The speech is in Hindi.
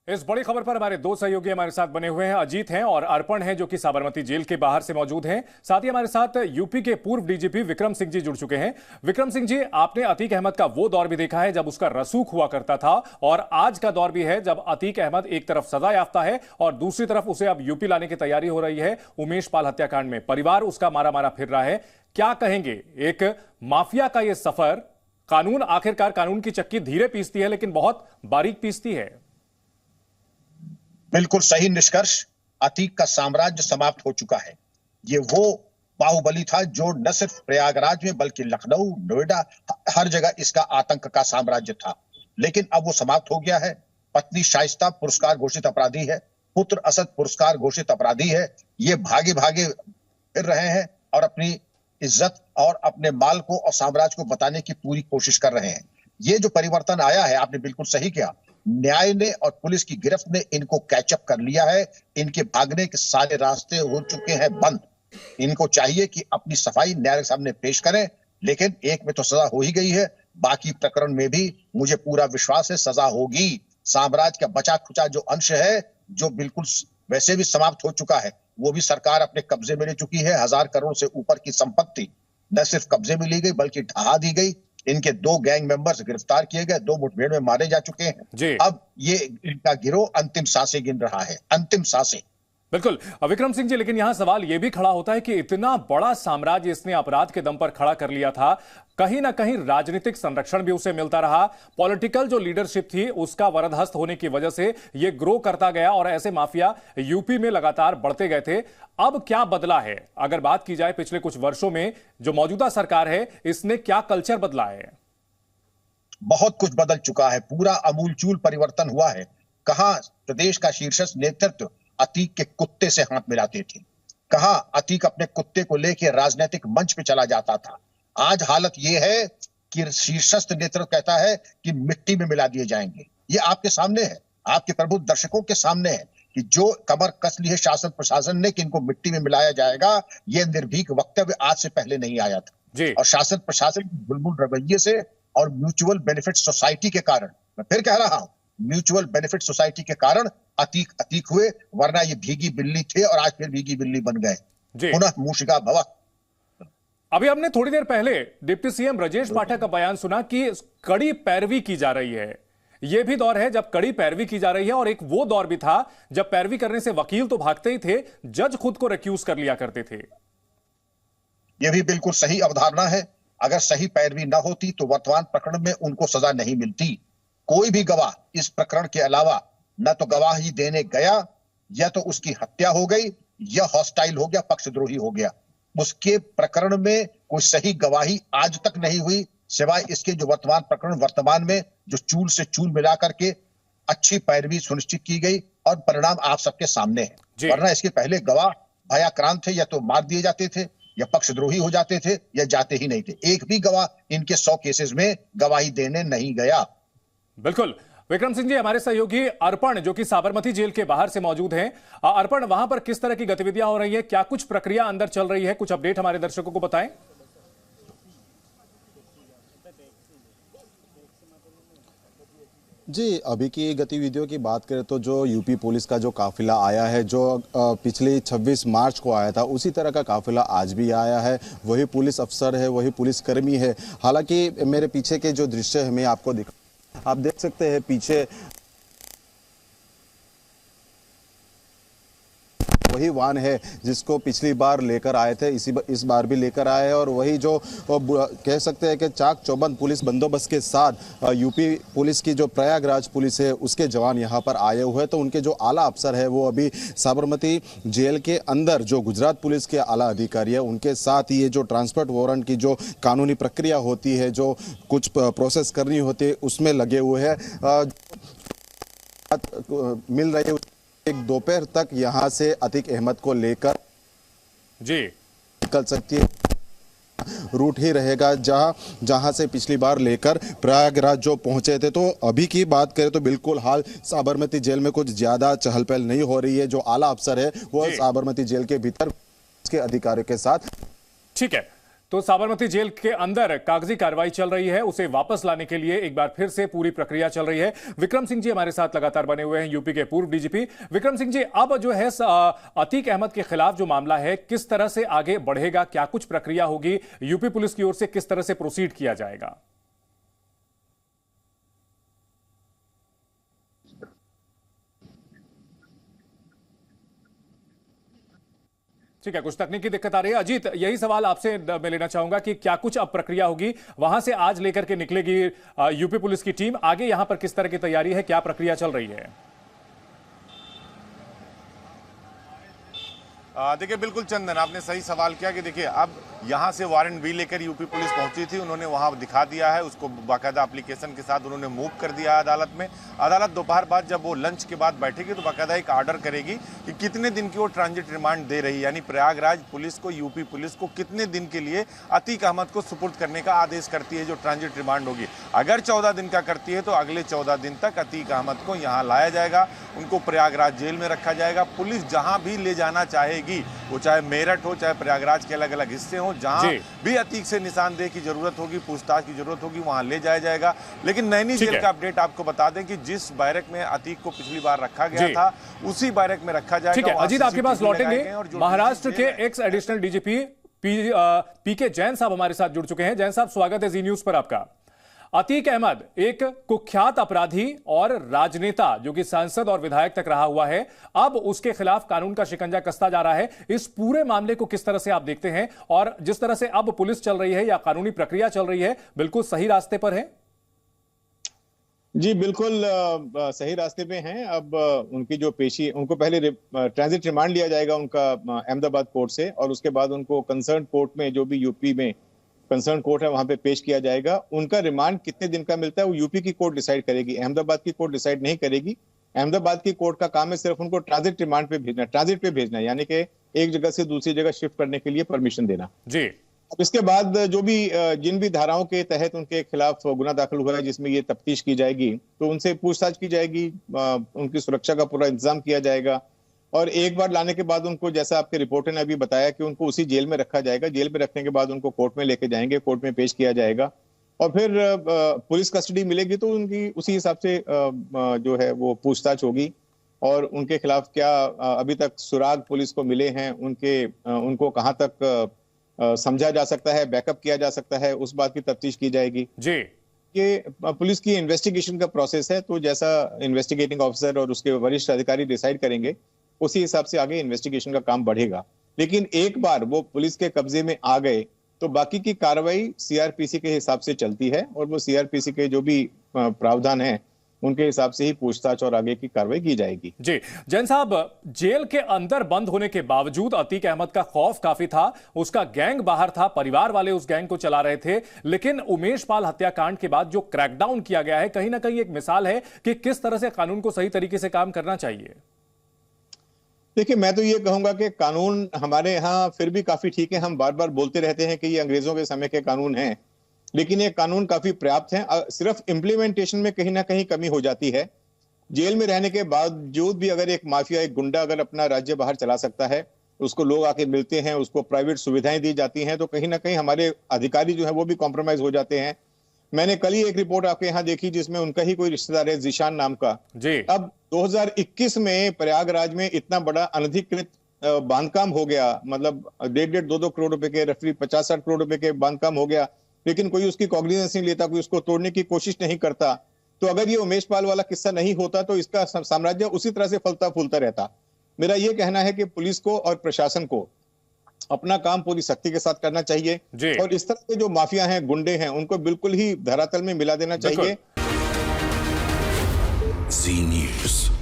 इस बड़ी खबर पर हमारे दो सहयोगी हमारे साथ बने हुए हैं। अजीत हैं और अर्पण हैं जो कि साबरमती जेल के बाहर से मौजूद हैं। साथ ही हमारे साथ यूपी के पूर्व डीजीपी विक्रम सिंह जी जुड़ चुके हैं। विक्रम सिंह जी, आपने अतीक अहमद का वो दौर भी देखा है जब उसका रसूख हुआ करता था और आज का दौर भी है जब अतीक अहमद एक तरफ सजा याफ्ता है और दूसरी तरफ उसे अब यूपी लाने की तैयारी हो रही है। उमेश पाल हत्याकांड में परिवार उसका मारा मारा फिर रहा है। क्या कहेंगे, एक माफिया का यह सफर, कानून आखिरकार कानून की चक्की धीरे पीसती है लेकिन बहुत बारीक पीसती है। बिल्कुल सही निष्कर्ष। अतीक का साम्राज्य समाप्त हो चुका है। ये वो बाहुबली था जो न सिर्फ प्रयागराज में बल्कि लखनऊ, नोएडा, हर जगह इसका आतंक का साम्राज्य था। लेकिन अब वो समाप्त हो गया है। पत्नी शाइस्ता पुरस्कार घोषित अपराधी है, पुत्र असद पुरस्कार घोषित अपराधी है। ये भागे भागे फिर रहे हैं और अपनी इज्जत और अपने माल को और साम्राज्य को बताने की पूरी कोशिश कर रहे हैं। ये जो परिवर्तन आया है, आपने बिल्कुल सही किया। न्याय ने और पुलिस की गिरफ्त ने इनको कैचअप कर लिया है। इनके भागने के सारे रास्ते हो चुके हैं बंद। इनको चाहिए कि अपनी सफाई न्याय के सामने पेश करें। लेकिन एक में तो सजा हो ही गई है, बाकी प्रकरण में भी मुझे पूरा विश्वास है सजा होगी। साम्राज्य का बचा खुचा जो अंश है, जो बिल्कुल वैसे भी समाप्त हो चुका है, वो भी सरकार अपने कब्जे में ले चुकी है। 1000 करोड़ से ऊपर की संपत्ति न सिर्फ कब्जे में ली गई बल्कि ढहा दी गई। इनके 2 गैंग मेंबर्स गिरफ्तार किए गए, 2 मुठभेड़ में मारे जा चुके हैं। अब ये इनका गिरोह अंतिम सांसें गिन रहा है, अंतिम सांसें। बिल्कुल विक्रम सिंह जी, लेकिन यहां सवाल यह भी खड़ा होता है कि इतना बड़ा साम्राज्य इसने अपराध के दम पर खड़ा कर लिया था, कहीं ना कहीं राजनीतिक संरक्षण भी उसे मिलता रहा। पॉलिटिकल जो लीडरशिप थी उसका वरदहस्त होने की वजह से यह ग्रो करता गया और ऐसे माफिया यूपी में लगातार बढ़ते गए थे। अब क्या बदला है? अगर बात की जाए पिछले कुछ वर्षों में जो मौजूदा सरकार है, इसने क्या कल्चर बदला है? बहुत कुछ बदल चुका है, पूरा अमूलचूल परिवर्तन हुआ है। कहां प्रदेश का शीर्षस्थ नेतृत्व अतीक के कुत्ते से हाथ मिलाते थे, कहां अतीक अपने कुत्ते को लेकर राजनीतिक मंच पे चला जाता था। आज हालत यह है कि शीर्षस्थ नेतृत्व कहता है कि मिट्टी में मिला दिए जाएंगे। ये आपके सामने है, आपके प्रबुद्ध दर्शकों के सामने है कि जो कमर कस ली है शासन प्रशासन ने कि इनको मिट्टी में मिलाया जाएगा। यह निर्भीक वक्तव्य आज से पहले नहीं आया था। और शासन प्रशासन के बुलबुल रवैये से और म्यूचुअल बेनिफिट सोसाइटी के कारण, मैं फिर कह रहा हूं, म्यूचुअल बेनिफिट सोसाइटी के कारण अतीक हुए, वरना ये भीगी बिल्ली थे और आज फिर भीगी बिल्ली बन गए। पुनः मूषिका भवः। अभी हमने थोड़ी देर पहले डिप्टी सीएम ब्रजेश पाठक का बयान सुना कि कड़ी पैरवी की जा रही है। यह भी दौर है जब कड़ी पैरवी की जा रही है और एक वो दौर भी था जब पैरवी करने से वकील तो भागते ही थे, जज खुद को रिक्यूज कर लिया करते थे। यह भी बिल्कुल सही अवधारणा है। अगर सही पैरवी न होती तो वर्तमान प्रकरण में उनको सजा नहीं मिलती। कोई भी गवाह इस प्रकरण के अलावा न तो गवाही देने गया, या तो उसकी हत्या हो गई, या हॉस्टाइल हो गया, पक्षद्रोही हो गया। उसके प्रकरण में कोई सही गवाही आज तक नहीं हुई, सिवाय इसके जो वर्तमान में जो चूल से चूल मिला करके अच्छी पैरवी सुनिश्चित की गई और परिणाम आप सबके सामने है। वरना इसके पहले गवाह भयाक्रांत थे, या तो मार दिए जाते थे या पक्षद्रोही हो जाते थे या जाते ही नहीं थे। एक भी गवाह इनके 100 केसेस में गवाही देने नहीं गया। बिल्कुल विक्रम सिंह जी, हमारे सहयोगी अर्पण जो कि साबरमती जेल के बाहर से मौजूद हैं। अर्पण, वहां पर किस तरह की गतिविधियां हो रही है? क्या कुछ प्रक्रिया अंदर चल रही है? कुछ अपडेट हमारे दर्शकों को बताएं। जी, अभी की गतिविधियों की बात करें तो जो यूपी पुलिस का जो काफिला आया है, जो पिछले 26 मार्च को आया था, उसी तरह का काफिला आज भी आया है। वही पुलिस अफसर है, वही पुलिसकर्मी है। हालांकि मेरे पीछे के जो दृश्य है मैं आपको आप देख सकते हैं पीछे वही वाहन है जिसको पिछली बार लेकर आए थे, इस बार भी लेकर आए हैं। और वही जो कह सकते हैं कि चाक चौबंद पुलिस बंदोबस्त के साथ यूपी पुलिस की जो प्रयागराज पुलिस है उसके जवान यहां पर आए हुए हैं। तो उनके जो आला अफसर है वो अभी साबरमती जेल के अंदर जो गुजरात पुलिस के आला अधिकारी है उनके साथ ये जो ट्रांसपोर्ट वारंट की जो कानूनी प्रक्रिया होती है, जो कुछ प्रोसेस करनी होती है, उसमें लगे हुए हैं। मिल रही है एक दोपहर तक यहां से अतीक अहमद को लेकर निकल सकती है। रूट ही रहेगा जहां से पिछली बार लेकर प्रयागराज जो पहुंचे थे। तो अभी की बात करें तो बिल्कुल हाल साबरमती जेल में कुछ ज्यादा चहल पहल नहीं हो रही है। जो आला अफसर है वो साबरमती जेल के भीतर उसके अधिकारियों के साथ। ठीक है। तो साबरमती जेल के अंदर कागजी कार्रवाई चल रही है, उसे वापस लाने के लिए एक बार फिर से पूरी प्रक्रिया चल रही है। विक्रम सिंह जी हमारे साथ लगातार बने हुए हैं, यूपी के पूर्व डीजीपी। विक्रम सिंह जी, अब जो है अतीक अहमद के खिलाफ जो मामला है, किस तरह से आगे बढ़ेगा, क्या कुछ प्रक्रिया होगी, यूपी पुलिस की ओर से किस तरह से प्रोसीड किया जाएगा? ठीक है, कुछ तकनीकी दिक्कत आ रही है। अजीत, यही सवाल आपसे मैं लेना चाहूंगा कि क्या कुछ अब प्रक्रिया होगी, वहां से आज लेकर के निकलेगी यूपी पुलिस की टीम, आगे यहां पर किस तरह की तैयारी है, क्या प्रक्रिया चल रही है? देखिए, बिल्कुल चंदन, आपने सही सवाल किया कि देखिए अब यहाँ से वारंट भी लेकर यूपी पुलिस पहुंची थी, उन्होंने वहाँ दिखा दिया है, उसको बाकायदा एप्लीकेशन के साथ उन्होंने मूव कर दिया है अदालत में। अदालत दोपहर बाद जब वो लंच के बाद बैठेगी तो बाकायदा एक ऑर्डर करेगी कि कितने दिन की वो ट्रांजिट रिमांड दे रही है, यानी प्रयागराज पुलिस को, यूपी पुलिस को कितने दिन के लिए अतीक अहमद को सुपुर्द करने का आदेश करती है, जो ट्रांजिट रिमांड होगी। अगर 14 दिन का करती है तो अगले 14 दिन तक अतीक अहमद को यहाँ लाया जाएगा, उनको प्रयागराज जेल में रखा जाएगा। पुलिस जहाँ भी ले जाना चाहेगी, वो चाहे मेरठ हो, चाहे प्रयागराज के अलग अलग हिस्से हो, जहां भी अतीक से निशानदेही की जरूरत होगी, पूछताछ की जरूरत होगी, वहां ले जाया जाएगा। लेकिन नैनी जेल का अपडेट आपको बता दें कि जिस बैरक में अतीक को पिछली बार रखा गया था, उसी बैरक में रखा जाएगा। ठीक है अजीत, आपके पास लौटेंगे। महाराष्ट्र के एक्स एडिशनल डीजीपी पीके जैन साहब हमारे साथ जुड़ चुके हैं। जैन साहब, स्वागत है जी न्यूज पर आपका। अतीक अहमद एक कुख्यात अपराधी और राजनेता जो कि सांसद और विधायक तक रहा हुआ है, अब उसके खिलाफ कानून का शिकंजा कसता जा रहा है। इस पूरे मामले को किस तरह से आप देखते हैं, और जिस तरह से अब पुलिस चल रही है या कानूनी प्रक्रिया चल रही है, बिल्कुल सही रास्ते पर है? जी बिल्कुल सही रास्ते पे हैं। अब उनकी जो पेशी, उनको पहले ट्रांजिट रिमांड लिया जाएगा उनका अहमदाबाद कोर्ट से, और उसके बाद उनको कंसर्न कोर्ट में, जो भी यूपी में कंसर्न कोर्ट है, वहां पे पेश किया जाएगा। उनका रिमांड कितने दिन का मिलता है वो यूपी की कोर्ट डिसाइड करेगी, अहमदाबाद की कोर्ट डिसाइड नहीं करेगी। अहमदाबाद की कोर्ट का काम है सिर्फ उनको ट्रांजिट रिमांड पे भेजना, ट्रांजिट पे भेजना, यानी कि एक जगह से दूसरी जगह शिफ्ट करने के लिए परमिशन देना जी। अब इसके बाद जो भी जिन भी धाराओं के तहत उनके खिलाफ गुना दाखिल हुआ है, जिसमें ये तफ्तीश की जाएगी, तो उनसे पूछताछ की जाएगी, उनकी सुरक्षा का पूरा इंतजाम किया जाएगा। और एक बार लाने के बाद उनको, जैसा आपके रिपोर्टर ने अभी बताया, कि उनको उसी जेल में रखा जाएगा। जेल में रखने के बाद उनको कोर्ट में लेके जाएंगे, कोर्ट में पेश किया जाएगा, और फिर पुलिस कस्टडी मिलेगी तो उनकी उसी हिसाब से जो है वो पूछताछ होगी, और उनके खिलाफ क्या अभी तक सुराग पुलिस को मिले हैं, उनको कहाँ तक समझा जा सकता है, बैकअप किया जा सकता है, उस बात की तफ्तीश की जाएगी जी। ये पुलिस की इन्वेस्टिगेशन का प्रोसेस है, तो जैसा इन्वेस्टिगेटिंग ऑफिसर और उसके वरिष्ठ अधिकारी डिसाइड करेंगे, उसी हिसाब से आगे इन्वेस्टिगेशन का काम बढ़ेगा। लेकिन एक बार वो पुलिस के कब्जे में आ गए तो बाकी की कार्रवाई सीआरपीसी के हिसाब से चलती है, और वो सीआरपीसी के जो भी प्रावधान है उनके हिसाब से ही पूछताछ और आगे की कार्रवाई की जाएगी जी। जैन साहब, जेल के अंदर बंद होने के बावजूद अतीक अहमद का खौफ काफी था, उसका गैंग बाहर था, परिवार वाले उस गैंग को चला रहे थे, लेकिन उमेश पाल हत्याकांड के बाद जो क्रैकडाउन किया गया है, कहीं ना कहीं एक मिसाल है कि किस तरह से कानून को सही तरीके से काम करना चाहिए। देखिए, मैं तो ये कहूंगा कि कानून हमारे यहाँ फिर भी काफी ठीक है। हम बार बार बोलते रहते हैं कि ये अंग्रेजों के समय के कानून हैं, लेकिन ये कानून काफी पर्याप्त हैं। सिर्फ इम्प्लीमेंटेशन में कहीं ना कहीं कमी हो जाती है। जेल में रहने के बावजूद भी अगर एक माफिया, एक गुंडा अगर अपना राज्य बाहर चला सकता है, उसको लोग आके मिलते हैं, उसको प्राइवेट सुविधाएं दी जाती हैं, तो कहीं ना कहीं हमारे अधिकारी जो है वो भी कॉम्प्रोमाइज हो जाते हैं। मैंने कल ही एक रिपोर्ट आपके यहाँ देखी जिसमें उनका ही कोई रिश्तेदार है, जीशान नाम का जी। अब 2021 में प्रयागराज में इतना बड़ा अनधिकृत बांधकाम हो गया, मतलब 1.5-2 करोड़ रुपए के, रफली 50-60 करोड़ रुपए के बांधकाम हो गया, लेकिन कोई उसकी कॉग्निजेंस नहीं लेता, कोई उसको तोड़ने की कोशिश नहीं करता। तो अगर ये उमेश पाल वाला किस्सा नहीं होता तो इसका साम्राज्य उसी तरह से फलता फूलता रहता। मेरा ये कहना है कि पुलिस को और प्रशासन को अपना काम पूरी सख्ती के साथ करना चाहिए, और इस तरह के जो माफिया हैं, गुंडे हैं, उनको बिल्कुल ही धरातल में मिला देना चाहिए। जी न्यूज़।